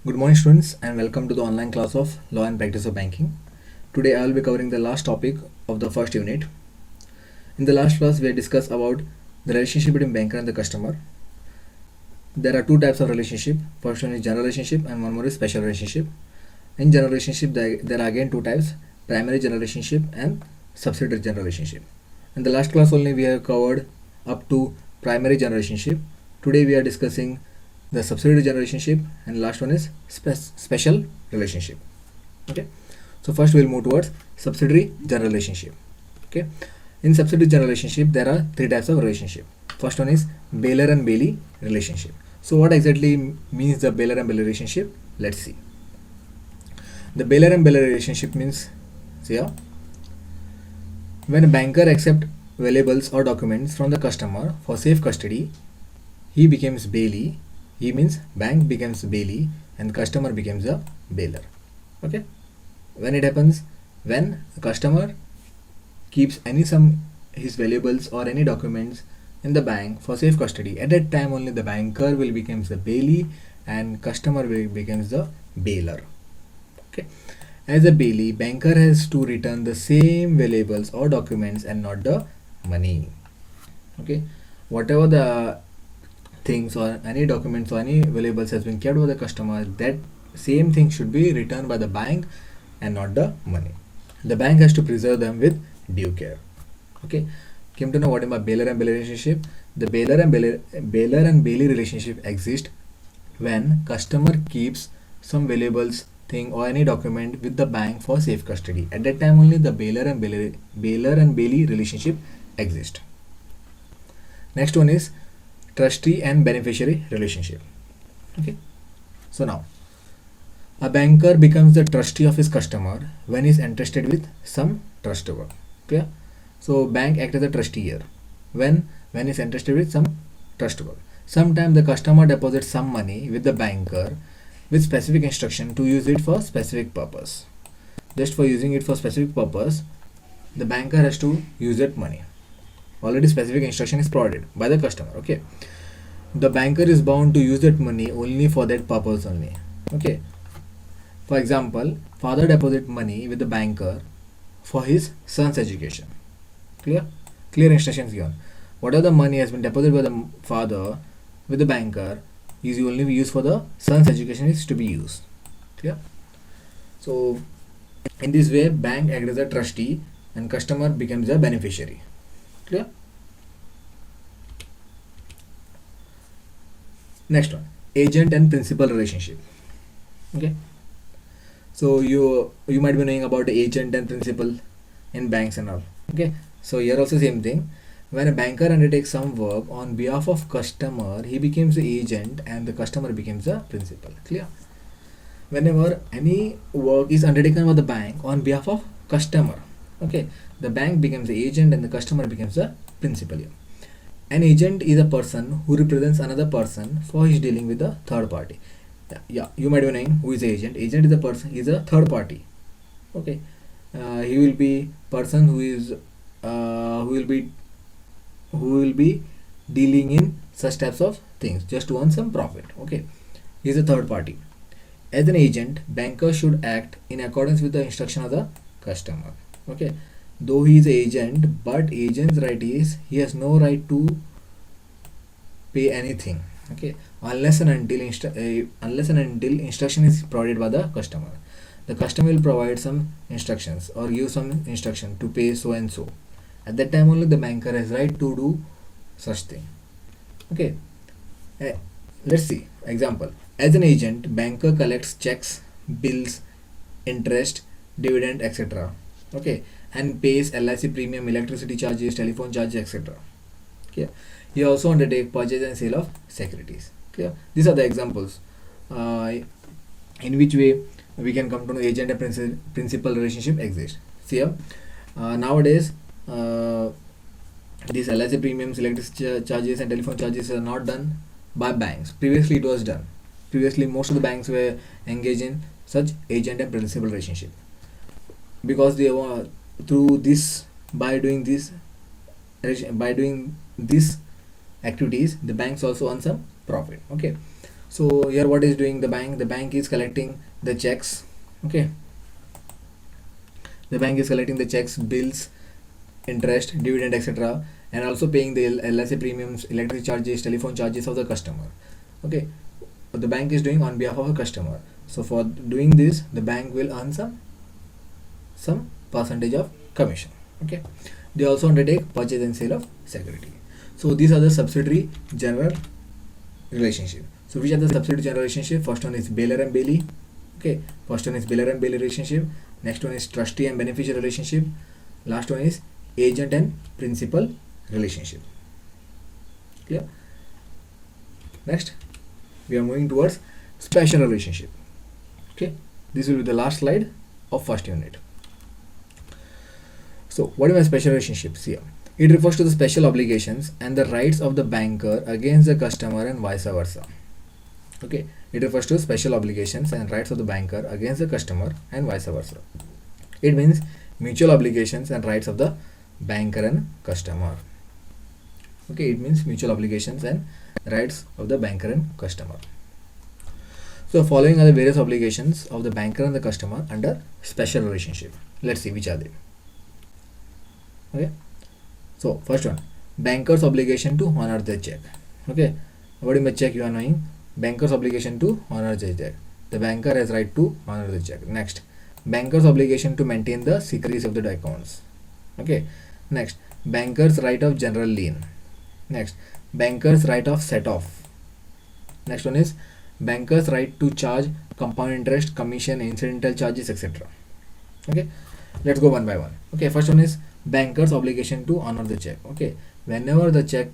Good morning, students, and welcome to the online class of Law and Practice of Banking. Today, I will be covering the last topic of the first unit. In the last class, we discussed about the relationship between banker and the customer. There are two types of relationship. First one is general relationship, and one more is special relationship. In general relationship, there are again two types: primary general relationship and subsidiary general relationship. In the last class only, we have covered up to primary general relationship. Today, we are discussing the subsidiary general relationship, and last one is special relationship. Okay, so first we'll move towards subsidiary general relationship. Okay, in subsidiary general relationship there are three types of relationship. First one is Bailor and Bailey relationship. So what exactly means the Bailor and Bailey relationship? Let's see. The Bailor and Bailey relationship means, here, when a banker accepts valuables or documents from the customer for safe custody, he becomes Bailey. He means bank becomes Bailey and customer becomes a Bailor. Okay. When it happens, when a customer keeps his valuables or any documents in the bank for safe custody, at that time only the banker will becomes the Bailey and customer will becomes the Bailor. Okay. As a Bailey, banker has to return the same valuables or documents and not the money. Okay. Whatever the things or any documents or any valuables has been kept by the customer, that same thing should be returned by the bank and not the money. The bank has to preserve them with due care. Okay, came to know what is my Bailor and Bailey relationship. The Bailor and Bailey relationship exists when customer keeps some valuables thing or any document with the bank for safe custody. At that time only the Bailor and Bailey relationship exists. Next one is trustee and beneficiary relationship. Okay, so now a banker becomes the trustee of his customer when he is entrusted with some trust work. Clear? So bank acts as a trustee here when he is entrusted with some trust work. Sometimes the customer deposits some money with the banker with specific instruction to use it for specific purpose. Just for using it for specific purpose, the banker has to use that money. Already specific instruction is provided by the customer. Okay, the banker is bound to use that money only for that purpose only. Okay, for example, father deposit money with the banker for his son's education. Clear instructions given. Whatever the money has been deposited by the father with the banker is only used for the son's education is to be used. Clear? So in this way, bank acts as a trustee and customer becomes a beneficiary. Clear? Next one, agent and principal relationship. Okay, so you might be knowing about the agent and principal in banks and all. Okay, so here also same thing. When a banker undertakes some work on behalf of customer, he becomes the agent and the customer becomes the principal. Clear? Whenever any work is undertaken by the bank on behalf of customer, okay, the bank becomes the agent and the customer becomes the principal here. An agent is a person who represents another person for his dealing with a third party. Yeah, you might be knowing who is the agent. Agent is a person, is a third party. Okay, he will be person who is who will be dealing in such types of things just to earn some profit. Okay, he is a third party. As an agent, banker should act in accordance with the instruction of the customer. Okay, though he is an agent, but agent's right is he has no right to pay anything. Okay, unless and until instruction is provided by the customer. The customer will provide some instructions or give some instruction to pay so and so. At that time only the banker has right to do such thing. Okay, let's see example. As an agent, banker collects checks, bills, interest, dividend, etc. Okay, and pays LIC premium, electricity charges, telephone charges, etc. Okay, he also undertakes purchase and sale of securities. Clear? These are the examples in which way we can come to know agent and principal relationship exists. See here, nowadays these LIC premiums, electricity charges and telephone charges are not done by banks. Previously it was done. Previously most of the banks were engaged in such agent and principal relationship because they were through this by doing this activities the banks also earn some profit. Okay, So here what is doing the bank? The bank is collecting the checks. Okay, the bank is collecting the checks, bills, interest, dividend, etc., and also paying the LSA premiums, electricity charges, telephone charges of the customer. Okay, what the bank is doing on behalf of a customer. So for doing this, the bank will earn some percentage of commission. Okay, they also undertake purchase and sale of security. So these are the subsidiary general relationship. So which are the subsidiary general relationship? First one is bailor and bailee. Okay, first one is bailor and bailee relationship. Next one is trustee and beneficiary relationship. Last one is agent and principal relationship. Clear? Next, we are moving towards special relationship. Okay, this will be the last slide of first unit. So what are my special relationships here? It refers to the special obligations and the rights of the banker against the customer and vice versa. Okay, it refers to special obligations and rights of the banker against the customer and vice versa. It means mutual obligations and rights of the banker and customer. Okay, it means mutual obligations and rights of the banker and customer. So following are the various obligations of the banker and the customer under special relationship. Let's see which are they. Okay, so first one, banker's obligation to honor the check. Okay, what is the check you are knowing? Banker's obligation to honor the check. The banker has right to honor the check. Next, banker's obligation to maintain the secrecy of the accounts. Okay, next, banker's right of general lien. Next, banker's right of set off. Next one is banker's right to charge compound interest, commission, incidental charges, etc. Okay, let's go one by one. Okay, first one is banker's obligation to honor the check. Okay, whenever the check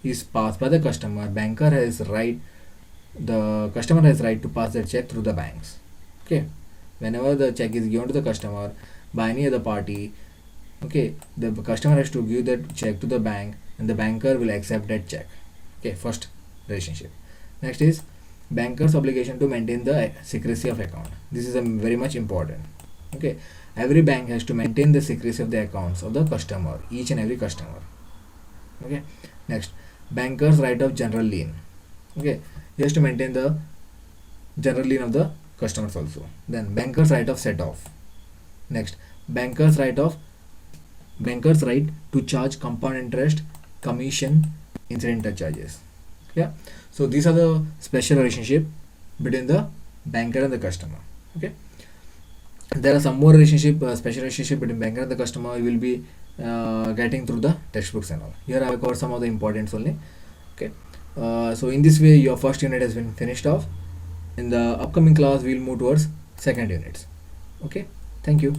is passed by the customer, the customer has right to pass the check through the banks. Okay, whenever the check is given to the customer by any other party, okay, the customer has to give that check to the bank and the banker will accept that check. Okay, first relationship. Next is banker's obligation to maintain the secrecy of account. This is a very much important. Okay, every bank has to maintain the secrecy of the accounts of the customer, each and every customer. Okay, next, banker's right of general lien. Okay, he has to maintain the general lien of the customers also. Then banker's right of set off. Next, banker's right to charge compound interest, commission, incidental charges. Yeah, so these are the special relationship between the banker and the customer. Okay, there are some more special relationship between banker and the customer you will be getting through the textbooks and all. Here I have covered some of the importance only. Okay, so in this way your first unit has been finished off. In the upcoming class we will move towards second units. Okay, thank you.